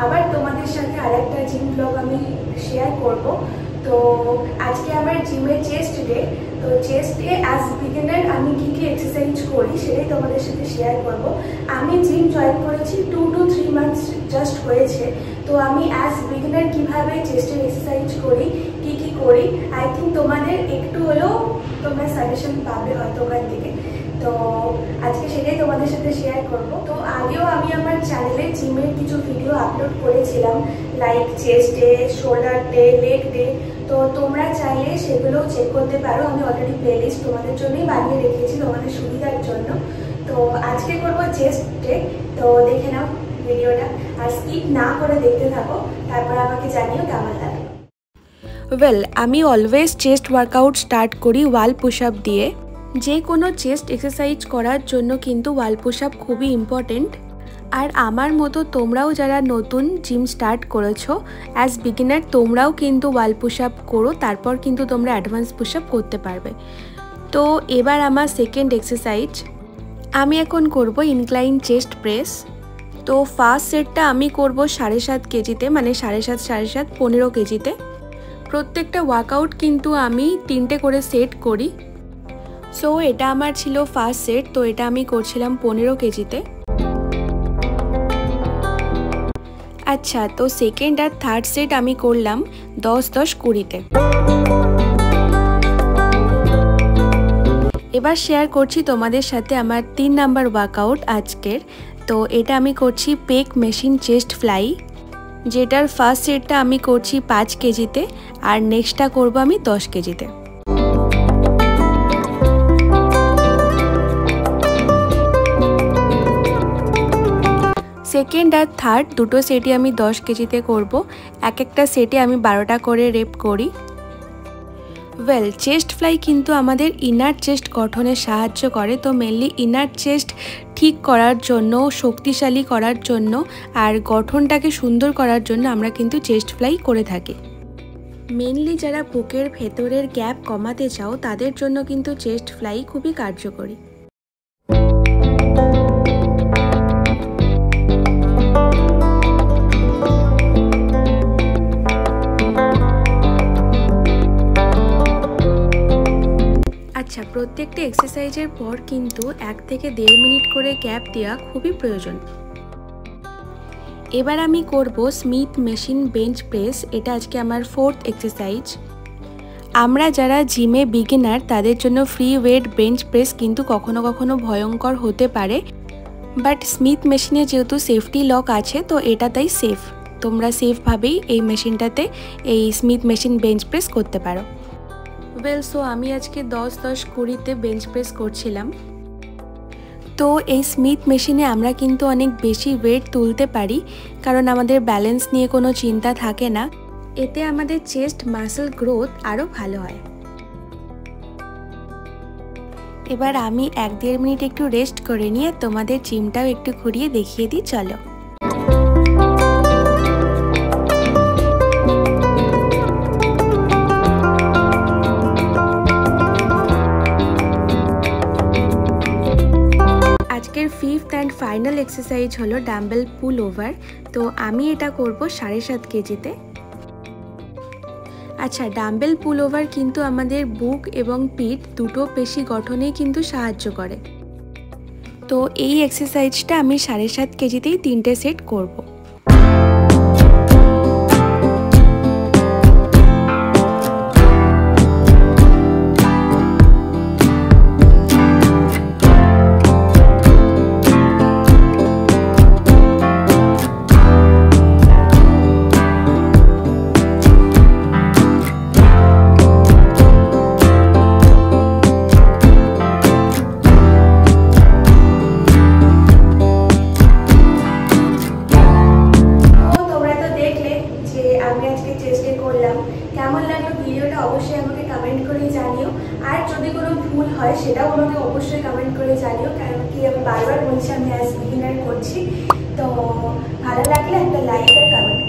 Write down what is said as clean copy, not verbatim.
আবার তোমাদের সাথে আরেকটা জিম ব্লগ আমি শেয়ার করব। তো আজকে আমার জিমের চেস্ট ডে। তো চেস্ট ডে অ্যাজ বিগিনার আমি কী কী এক্সারসাইজ করি সেটাই তোমাদের সাথে শেয়ার করব। আমি জিম জয়েন করেছি 2 to 3 months জাস্ট হয়েছে। তো আমি অ্যাজ বিগিনার কীভাবে চেস্টের এক্সারসাইজ করি, কী কী করি, আই থিঙ্ক তোমাদের একটু হলেও তোমরা সাজেশন পাবে হয়তো ওখান থেকে। তো আজকে সেটাই তোমাদের সাথে শেয়ার করব। তো আগেও আমি আমার চ্যানেলে জিমের কিছু ভিডিও আপলোড করেছিলাম, like chest day, shoulder day, leg day. তো তোমরা চাইলে সেগুলোও চেক করতে পারো। আমি অলরেডি প্লেলিস্ট তোমাদের জন্যই বানিয়ে রেখেছি তোমাদের সুবিধার জন্য। তো আজকে করবো চেস্ট ডে। তো দেখে নাও ভিডিওটা, আর স্কিপ না করে দেখতে থাকো, তারপর আমাকে জানিও কেমন লাগে। ওয়েল, আমি অলওয়েজ চেস্ট ওয়ার্কআউট স্টার্ট করি ওয়াল পুশ আপ দিয়ে। যে কোনো চেস্ট এক্সারসাইজ করার জন্য কিন্তু ওয়াল পুশ আপ খুবই ইম্পর্টেন্ট। আর আমার মতো তোমরাও যারা নতুন জিম স্টার্ট করেছো অ্যাজ বিগিনার, তোমরাও কিন্তু ওয়াল পুশ আপ করো, তারপর কিন্তু তোমরা অ্যাডভান্স পুশ আপ করতে পারবে। তো এবার আমার সেকেন্ড এক্সারসাইজ, আমি এখন করব ইনক্লাইন চেস্ট প্রেস। তো ফার্স্ট সেটটা আমি করব 7.5 কেজিতে, মানে 7.5 15 কেজিতে। প্রত্যেকটা ওয়ার্কআউট কিন্তু আমি 3টে করে সেট করি। সো এটা আমার ছিল ফার্স্ট সেট। তো এটা আমি করছিলাম 15 কেজিতে। আচ্ছা, তো সেকেন্ড আর থার্ড সেট আমি করলাম 10-10 20-তে। এবার শেয়ার করছি তোমাদের সাথে আমার 3 নাম্বার ওয়ার্কআউট আজকের। তো এটা আমি করছি পেক মেশিন চেস্ট ফ্লাই, যেটার ফার্স্ট সেটটা আমি করছি 5 কেজিতে, আর নেক্সটটা করব আমি 10 কেজিতে। সেকেন্ড আর থার্ড দুটো সেটই আমি 10 কেজিতে করব। এক একটা সেটে আমি 12টা করে রেপ করি। ওয়েল, চেস্ট ফ্লাই কিন্তু আমাদের ইনার চেস্ট গঠনে সাহায্য করে। তো মেনলি ইনার চেস্ট ঠিক করার জন্য, শক্তিশালী করার জন্য, আর গঠনটাকে সুন্দর করার জন্য আমরা কিন্তু চেস্ট ফ্লাই করে থাকি। মেনলি যারা বুকের ভেতরের গ্যাপ কমাতে চাও তাদের জন্য কিন্তু চেস্ট ফ্লাই খুবই কার্যকরী। আচ্ছা, প্রত্যেকটা এক্সারসাইজের পর কিন্তু 1 থেকে 1.5 মিনিট করে গ্যাপ দেওয়া খুবই প্রয়োজন। এবার আমি করব স্মিথ মেশিন বেঞ্চ প্রেস। এটা আজকে আমার 4th এক্সারসাইজ। আমরা যারা জিমে বিগিনার তাদের জন্য ফ্রি ওয়েট বেঞ্চ প্রেস কিন্তু কখনো কখনো ভয়ঙ্কর হতে পারে, বাট স্মিথ মেশিনে যেহেতু সেফটি লক আছে তো এটা তাই সেফ। তোমরা সেফভাবেই এই মেশিনটাতে এই স্মিথ মেশিন বেঞ্চ প্রেস করতে পারো। ওয়েল, সো আমি আজকে 10-10 20-তে বেঞ্চ প্রেস করছিলাম। তো এই স্মিথ মেশিনে আমরা কিন্তু অনেক বেশি ওয়েট তুলতে পারি, কারণ আমাদের ব্যালেন্স নিয়ে কোনো চিন্তা থাকে না। এতে আমাদের চেস্ট মাসল গ্রোথ আরও ভালো হয়। এবার আমি 1-1.5 মিনিট একটু রেস্ট করে নিয়ে তোমাদের জিমটাও একটু ঘুরিয়ে দেখিয়ে দিই, চলো। আজকের 5th অ্যান্ড ফাইনাল এক্সারসাইজ হলো ডাম্বেল পুল ওভার। তো আমি এটা করব 7.5 কেজিতে। আচ্ছা, ডাম্বেল পুল ওভার কিন্তু আমাদের বুক এবং পিঠ দুটো পেশি গঠনেই কিন্তু সাহায্য করে। তো এই এক্সারসাইজটা আমি 7.5 কেজিতেই 3টে সেট করব। কেমন লাগলো ভিডিওটা অবশ্যই আমাকে কমেন্ট করে জানিও, আর যদি কোনো ভুল হয় সেটাও আমাকে অবশ্যই কমেন্ট করে জানিও, কারণ কি আমি বারবার বলছি আমি অ্যাজ বিগিনার করছি। তো ভালো লাগলে একটা লাইক আর কমেন্ট